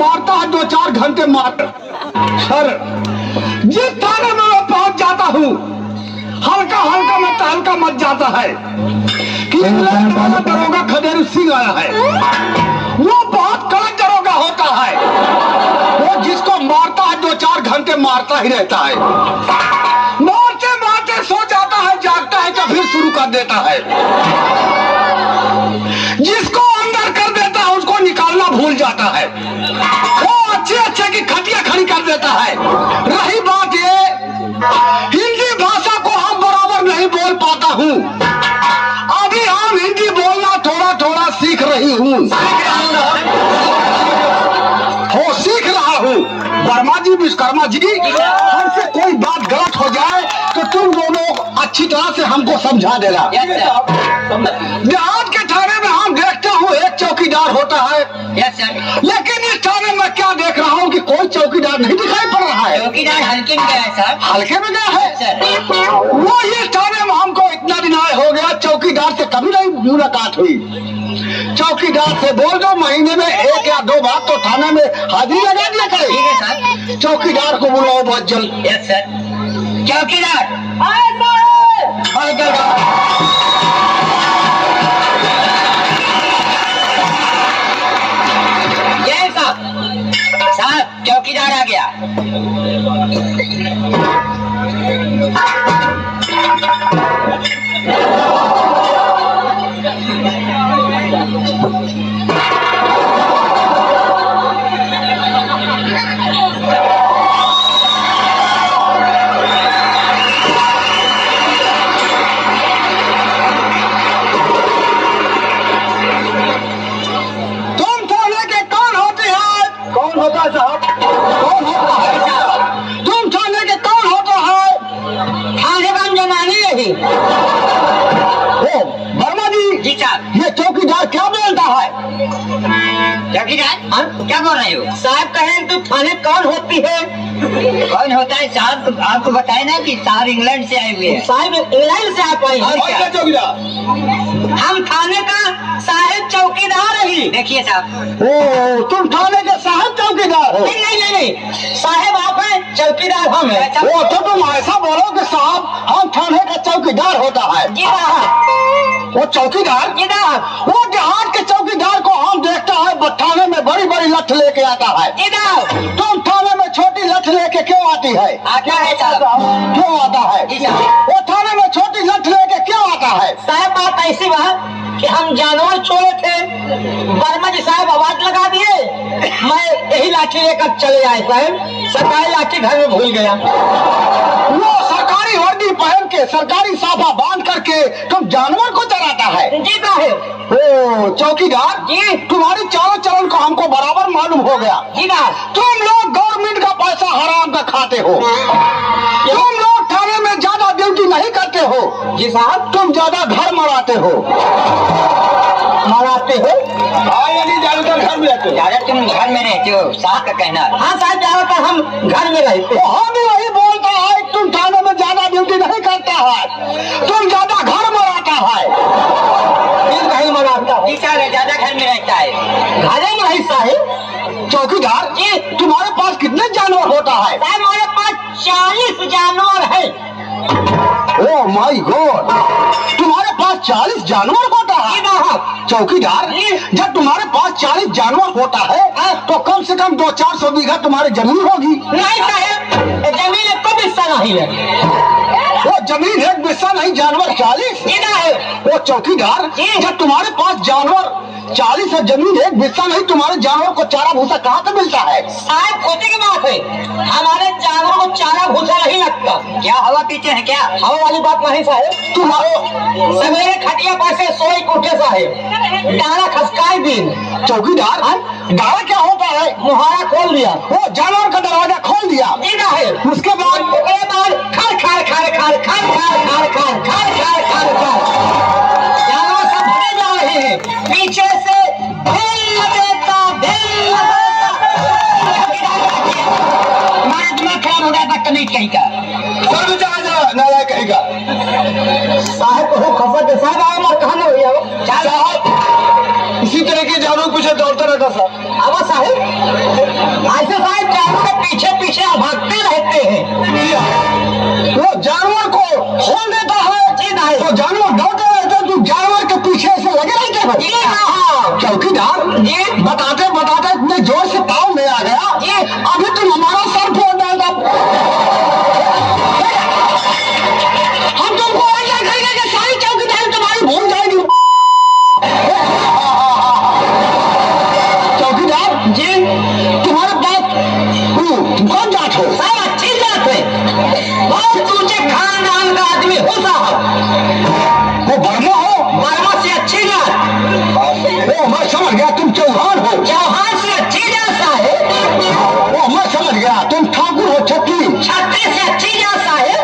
मारता है 2-4 घंटे मार। सर जिस थाने में मैं पहुंच जाता हूँ हल्का हल्का में तहलका मच जाता है कि इंग्लैंड वाला दरोगा खदेरू सिंह आया है। वो बहुत कड़क दरोगा होता है। वो जिसको मारता है 2-4 घंटे मारता ही रहता है। मारते मारते सो जाता है, जागता है तो फिर शुरू कर देता है। जिसको अंदर कर देता है उसको निकालना भूल जाता है। वो अच्छे अच्छे की खटिया खड़ी कर देता है। रही बात ये, हिंदी भाषा को हम बराबर नहीं बोल पाता हूँ। अभी हम हिंदी बोलना थोड़ा थोड़ा सीख रही हूँ। सीख रहा हूँ। वर्मा जी, विश्वकर्मा जी, हमसे कोई बात गलत हो जाए तो तुम दोनों अच्छी तरह से हमको समझा देना। देहात के थाने में हम देखते हूँ एक चौकीदार होता है। लेकिन इस थाने में क्या देख रहा हूँ कि कोई चौकीदार नहीं दिखाई पड़ रहा है। चौकीदार हल्के में गया है सर। हल्के में गया है। वो इस थाने में हमको इतना दिन हो गया, चौकीदार से कभी नहीं मुलाकात हुई। चौकीदार से बोल दो महीने में 1 या 2 बार तो थाने में हाजिरी लगा दिया करे। ठीक है सर। चौकीदार को बुलाओ बहुत जल्द। Yes sir. चौकीदार जय साहब। साहब चौकीदार आ गया। साहब कौन होता है? तुम थाने के कौन होता है? थाने का हम जनानी रही। ओ वर्मा जी। जी साहब। ये चौकीदार क्या बोलता है? चौकीदार क्या बोल रहे हो? साहब कहें तो थाने कौन होती है? कौन होता है साहब? आपको बताए ना कि साहब इंग्लैंड से आए हुए हैं। साहब इंग्लैंड से आप आए हैं? चौकीदार हम थाने का साहब चौकीदार रही। देखिए साहब। ओ तुम थाने के साहब चौकीदार हो? नहीं साहब आप हैं, चौकीदार हम हैं। वो तो तुम ऐसा बोलो कि साहब हम थाने का चौकीदार होता है। जी साहब। वो चौकीदार? जी साहब। वो देहात के चौकीदार को हम देखता है थाने में बड़ी बड़ी लठ लेके आता है। जी साहब। तुम थाने में छोटी लठ लेके क्यों आती है? आता है साहब। क्यों आता है? जी साहब। वो थाने में छोटी लठ लेके क्यों आता है? साहब बात ऐसी बात कि हम जानवर छोड़े थे, वर्मा जी साहब आवाज लगा दिए, मैं यही लाठी लेकर चले आए साहब। सरकारी लाठी घर में भूल गया। वो सरकारी वर्दी पहन के सरकारी साफा बांध करके तुम जानवर को चलाता है? जी साहब। ओ चौकीदार जी। तुम्हारी चारों चलन को हमको बराबर मालूम हो गया। जी साहब। तुम लोग गवर्नमेंट का पैसा हराम का खाते हो। तुम लोग थाने में ज्यादा ड्यूटी नहीं करते हो। जी साहब। तुम ज्यादा घर मराते हो। मराते हो? हाँ यानी ज्यादातर घर में रहते हो। ज्यादा तुम घर में रहते हो, साहब का कहना। हाँ साहब ज्यादातर हम घर में रहते हो। हम भी वही बोलता है, तुम थाने में ज्यादा ड्यूटी नहीं करता है, तुम ज्यादा घर मराता है। नहीं मनाता है। ज्यादा घर में रहता है। घर में नहीं साहब। चौकीदार जी। तुम्हारे पास कितने जानवर होता है? साहब हमारे पास 40 जानवर है। ओह माय गॉड, तुम्हारे पास 40 जानवर होता है? चौकीदार जब तुम्हारे पास 40 जानवर होता है तो कम से कम 200-400 बीघा तुम्हारी जमीन होगी। नहीं साहब जमीन एक तो हिस्सा नहीं है। वो जमीन एक हिस्सा नहीं, जानवर 40? वो चौकीदार जब तुम्हारे पास जानवर 40 है, जमीन एक हिस्सा नहीं, तुम्हारे जानवर को चारा भूसा कहाँ से मिलता है? साहब खोटे की बात है, हमारे जानवर को चारा भूसा नहीं लगता। क्या हवा पीते हैं क्या? हवा वाली बात नहीं साहब। तुम्हारे सवेरे खटिया पासे सोई उठे साहब, डाला खसकाई दिन। चौकीदार डाला क्या होता है? मुहारा खोल दिया। वो जानवर का दरवाजा खोल दिया। उसके बाद खार खार खार खार खार खार खार खार खार खार खार खार जानवर सब भरे जा रहे हैं। पीछे से हमारा दिमाग खराब हो गया बदतमीज कहीं का। नालायक कहेगा साहब को खबर दे साहब आओ मत कहां भैया साहब इसी तरह के जानवर पीछे दौड़ता रहता साहब। आवा साहब पीछे हम भागते रहते हैं। वो जानवर को खोल देता है। जी नहीं। तो जानवर डरते रहते हैं, तू जानवर के पीछे ऐसे लगे रहते हो। ये हाँ। चौकीदार जी। बताते बताते इतने जोर से पाँव में आ गया। जी। अभी तुम हमारा सर फोड़ डालता। हम तुमको ऐसा कहेंगे कि सारी चौकीदारी तुम्हारी भूल जाएगी। चौकीदार जी। तुम्हारे पास कौन जात हो? साहब अच्छी जात है, बहुत ऊंचे खानदान का आदमी हो साहब। वो बर्मा हो? बर्मा से अच्छी जात। ओ मैं समझ गया, तुम चौहान हो। चौहान से अच्छी जात साहब। ओ मैं समझ गया, तुम ठाकुर हो। छत्री छत्तीस से अच्छी जात साहब।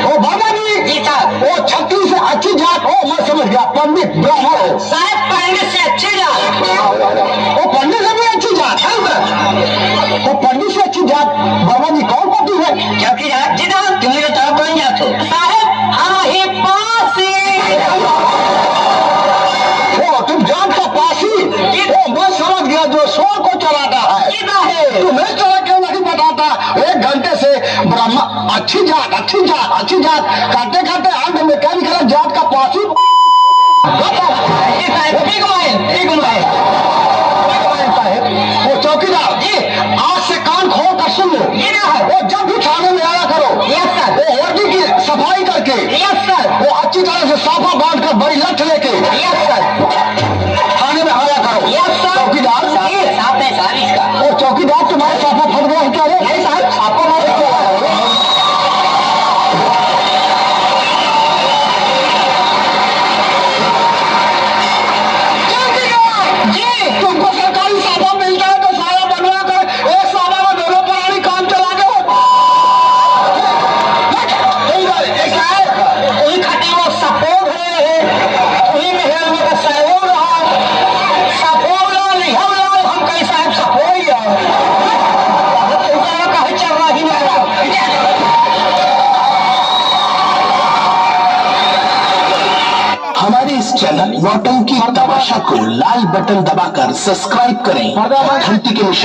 ओ बाबा जी। जी साहब। ओ छत्री से अच्छी जात हो। मैं समझ गया, पंडित ब्राह्मण हो। साहब पंडित से अच्छी जात। ओ पंडित से भी अच्छी जात है। ओ पंडित से अच्छी जात बाबा जी कौन पति है? चौकीदार जी ना तुम्हें तो कौन जात हो? साहब हम ही पासी। ओ तुम जात का पासी। ओ मैं समझ गया, जो शोर को चलाता है। जी ना है। तुम्हें इस तरह क्यों नहीं बताता? एक घंटे से ब्राह्मण अच्छी जात अच्छी जात अच्छी जात करते करते अंत में क्या निकला? जात का पासी। वो चौकीदार जी। आज से कान खोल कर सुन लो। ये ना है। वो जब भी थाने में आया करो, यस सर। वो वर्दी की सफाई करके, यस सर। वो अच्छी तरह से साफा बांध कर बड़ी लठ लेके यस सर। थाने में आया करो। Yes sir. चौकीदार साफ है साहब इसका। वो चौकीदार तुम्हारा साफा फट गया है क्या रे? नहीं साहब साफा मार तुमको सरकारी साफा मिलता है तो सारा बनवा कर एक साफा में दोनों प्राणी काम चला दो। वही खटी वो सपोर्ट है, वही महल में का सहयोग रहा, सपोर्ट लो लिहम लो, हम कहीं साहब सपोर्ट लो कहीं चल रहा ही नहीं। हमारे इस चैनल नौटंकी तमाशा को लाल बटन दबाकर सब्सक्राइब करें और घंटी के निशान